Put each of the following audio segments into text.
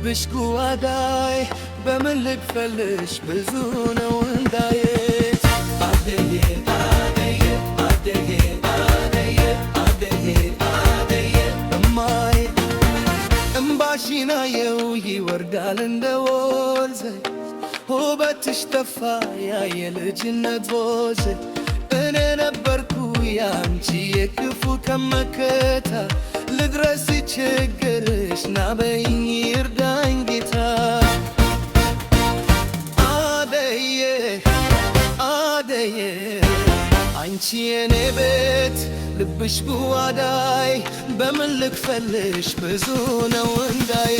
ልብሽ ጓዳይ በምን ልክፈልሽ ብዙ ነው እንዳዬ አደዬ አደዬ አደዬ አደዬ አደዬ አደዬ እማዬ እምባሽን አየው ይወርዳል እንደ ወንዝ ውበትሽ ጠፋ ያ የልጅነት ቦዝ እኔ ነበርኩ ያንቺ የክፉ ከመከታ ልድረስ ችግርሽ ናበይኝ ይርዳኝ ጌታ አደዬ አደዬ አንቺ የኔ ቤት ልብሽ ጓዳይ በምን ልክፈልሽ ብዙ ነው እንዳዬ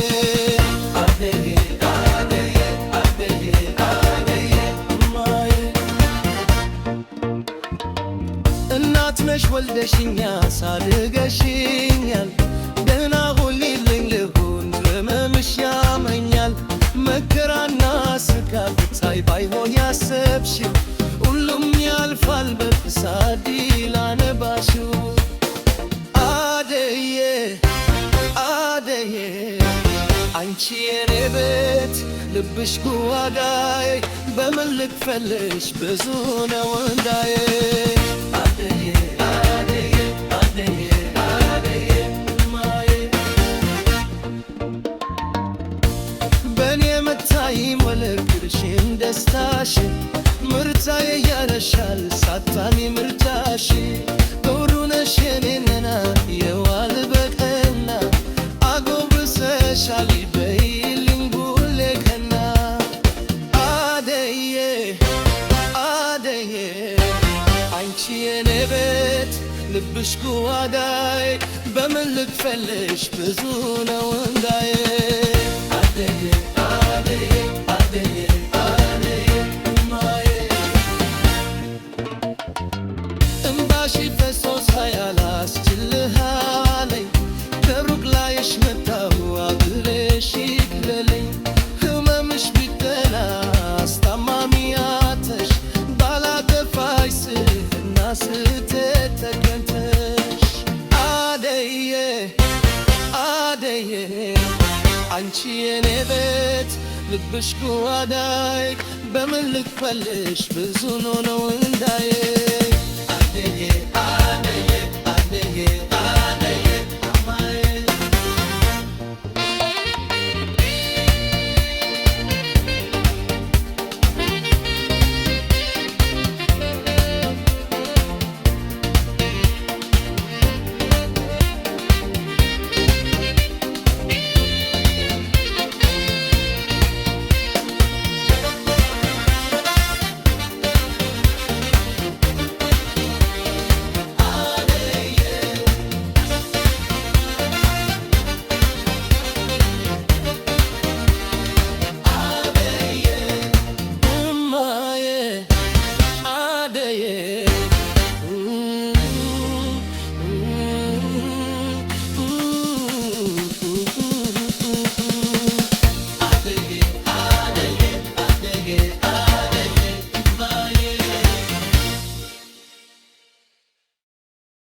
አደዬ አደዬ አደዬ አደዬ እማዬ እናት ነሽ ወልደሽኛ ሳድገሽኛል ደህና ሁኚልኝ ልሁን ህመምሽ ያመኛል መከራና ስቃይ ብታይ ባይሆን ያሰብሽው ሁሉም ያልፋል በፍሳድ ላነባሽው አደዬ አደዬ አንቺ የኔ ቤት ልብሽ ጓዳይ በምን ልክፈልሽ ብዙ ነው እንዳዬ አደዬ አደዬ አደዬ አደዬ እማዬ በኔ መታይ መለክርሽን ደስታሽን ምርጫዬ ያረሻል ሳታሚ ምርጫሽ ጥሩ ነሽ የኔ ነና የዋል በቀና አጎብሰሻል በይልኝ ጉሌ ከና አደዬ አደዬ አንቺ የኔ ቤት ልብሽ ጓዳይ በምን ልክፈልሽ ብዙ ነው እንዳዬ አደዬ አደዬ አደዬ አደዬ እማዬ እምባሽ ፈሶ ሳያላስችልህ አለኝ ከሩቅ ላይሽ መጣሁ አብሬሽ ይግለለኝ ህመምሽ ቢጠና አስታማሚያተሽ ባላጠፋሽ ስህና ስህተት ተገንተሽ አደዬ አደዬ አንቺ የኔ ቤት ልብሽ ጓዳይ በምን ልክፈልሽ ብዙ ነው እንዳዬ አደዬ